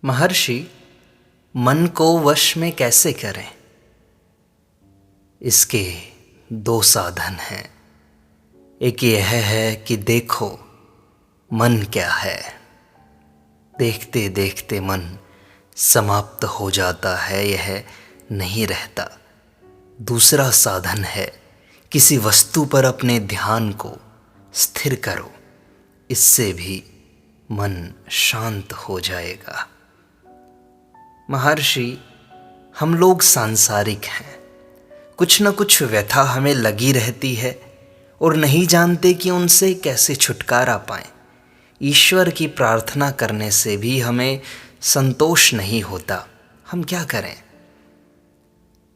महर्षि, मन को वश में कैसे करें? इसके दो साधन हैं। एक यह है कि देखो मन क्या है। देखते देखते मन समाप्त हो जाता है, यह नहीं रहता। दूसरा साधन है, किसी वस्तु पर अपने ध्यान को स्थिर करो, इससे भी मन शांत हो जाएगा। महर्षि, हम लोग सांसारिक हैं। कुछ न कुछ व्यथा हमें लगी रहती है और नहीं जानते कि उनसे कैसे छुटकारा पाएं। ईश्वर की प्रार्थना करने से भी हमें संतोष नहीं होता। हम क्या करें?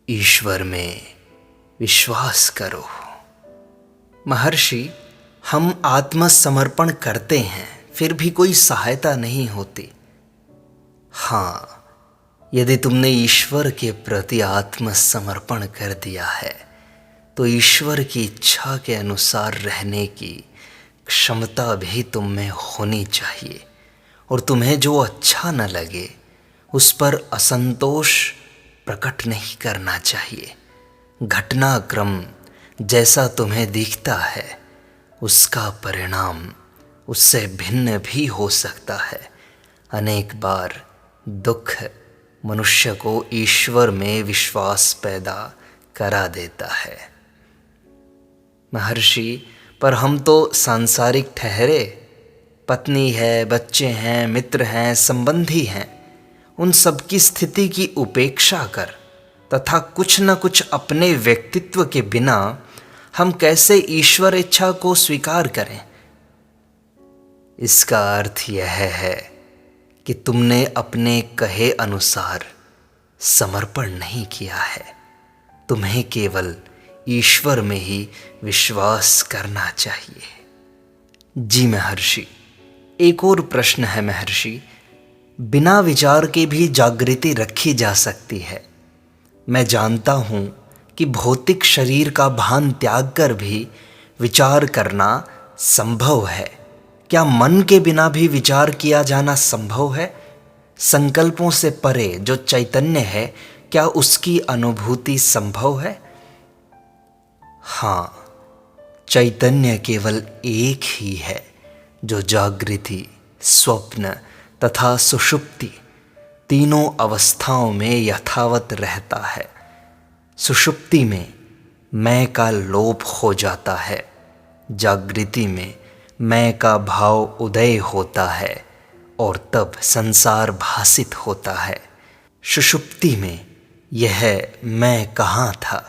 ईश्वर में विश्वास करो। महर्षि, हम आत्मसमर्पण करते हैं, फिर भी कोई सहायता नहीं होती। हाँ, यदि तुमने ईश्वर के प्रति आत्मसमर्पण कर दिया है तो ईश्वर की इच्छा के अनुसार रहने की क्षमता भी तुम में होनी चाहिए और तुम्हें जो अच्छा न लगे उस पर असंतोष प्रकट नहीं करना चाहिए। घटनाक्रम जैसा तुम्हें दिखता है उसका परिणाम उससे भिन्न भी हो सकता है। अनेक बार दुख मनुष्य को ईश्वर में विश्वास पैदा करा देता है। महर्षि, पर हम तो सांसारिक ठहरे। पत्नी है, बच्चे हैं, मित्र हैं, संबंधी हैं। उन सब की स्थिति की उपेक्षा कर तथा कुछ न कुछ अपने व्यक्तित्व के बिना हम कैसे ईश्वर इच्छा को स्वीकार करें? इसका अर्थ यह है कि तुमने अपने कहे अनुसार समर्पण नहीं किया है। तुम्हें केवल ईश्वर में ही विश्वास करना चाहिए। जी महर्षि, एक और प्रश्न है महर्षि। बिना विचार के भी जागृति रखी जा सकती है। मैं जानता हूँ कि भौतिक शरीर का भान त्याग कर भी विचार करना संभव है। क्या मन के बिना भी विचार किया जाना संभव है? संकल्पों से परे जो चैतन्य है, क्या उसकी अनुभूति संभव है? हाँ, चैतन्य केवल एक ही है जो जागृति, स्वप्न तथा सुषुप्ति तीनों अवस्थाओं में यथावत रहता है। सुषुप्ति में मैं का लोप हो जाता है, जागृति में मैं का भाव उदय होता है और तब संसार भासित होता है। सुषुप्ति में यह मैं कहाँ था,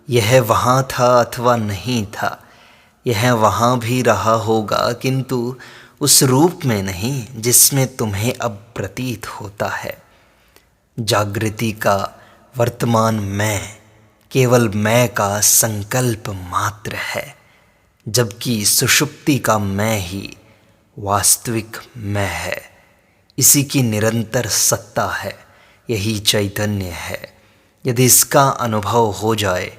यह वहाँ था अथवा नहीं था, यह वहाँ भी रहा होगा किंतु उस रूप में नहीं जिसमें तुम्हें अब प्रतीत होता है। जागृति का वर्तमान मैं केवल मैं का संकल्प मात्र है, जबकि सुषुप्ति का मैं ही वास्तविक मैं है। इसी की निरंतर सत्ता है, यही चैतन्य है। यदि इसका अनुभव हो जाए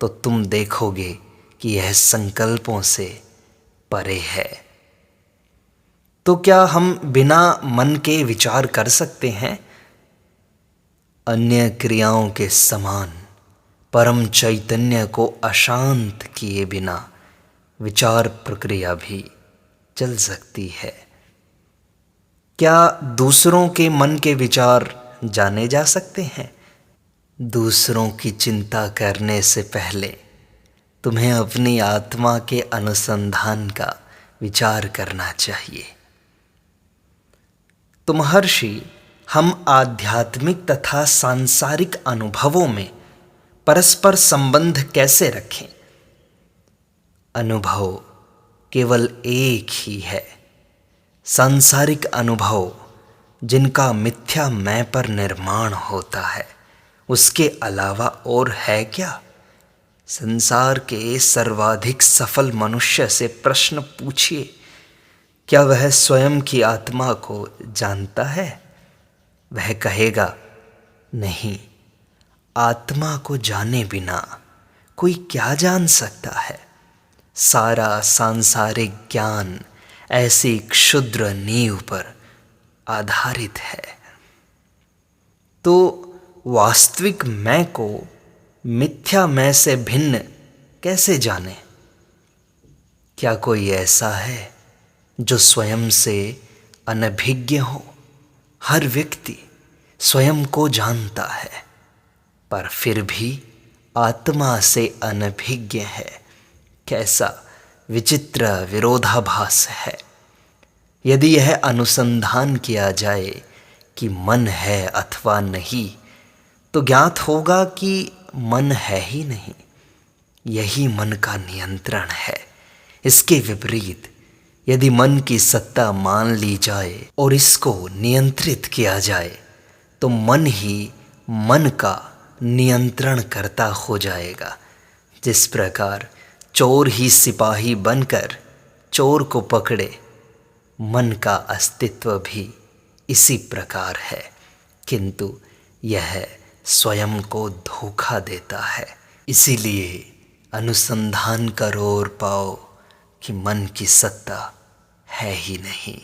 तो तुम देखोगे कि यह संकल्पों से परे है। तो क्या हम बिना मन के विचार कर सकते हैं? अन्य क्रियाओं के समान परम चैतन्य को अशांत किए बिना विचार प्रक्रिया भी चल सकती है। क्या दूसरों के मन के विचार जाने जा सकते हैं? दूसरों की चिंता करने से पहले तुम्हें अपनी आत्मा के अनुसंधान का विचार करना चाहिए। तो महर्षि, हम आध्यात्मिक तथा सांसारिक अनुभवों में परस्पर संबंध कैसे रखें? अनुभव केवल एक ही है। सांसारिक अनुभव जिनका मिथ्या मैं पर निर्माण होता है, उसके अलावा और है क्या? संसार के सर्वाधिक सफल मनुष्य से प्रश्न पूछिए, क्या वह स्वयं की आत्मा को जानता है? वह कहेगा नहीं, आत्मा को जाने बिना कोई क्या जान सकता है। सारा सांसारिक ज्ञान ऐसी क्षुद्र नींव पर आधारित है। तो वास्तविक मैं को मिथ्या मैं से भिन्न कैसे जाने? क्या कोई ऐसा है जो स्वयं से अनभिज्ञ हो? हर व्यक्ति स्वयं को जानता है, पर फिर भी आत्मा से अनभिज्ञ है। कैसा विचित्र विरोधाभास है। यदि यह अनुसंधान किया जाए कि मन है अथवा नहीं, तो ज्ञात होगा कि मन है ही नहीं। यही मन का नियंत्रण है। इसके विपरीत यदि मन की सत्ता मान ली जाए और इसको नियंत्रित किया जाए, तो मन ही मन का नियंत्रण करता हो जाएगा। जिस प्रकार चोर ही सिपाही बनकर चोर को पकड़े, मन का अस्तित्व भी इसी प्रकार है, किंतु यह स्वयं को धोखा देता है। इसीलिए अनुसंधान करो और पाओ कि मन की सत्ता है ही नहीं।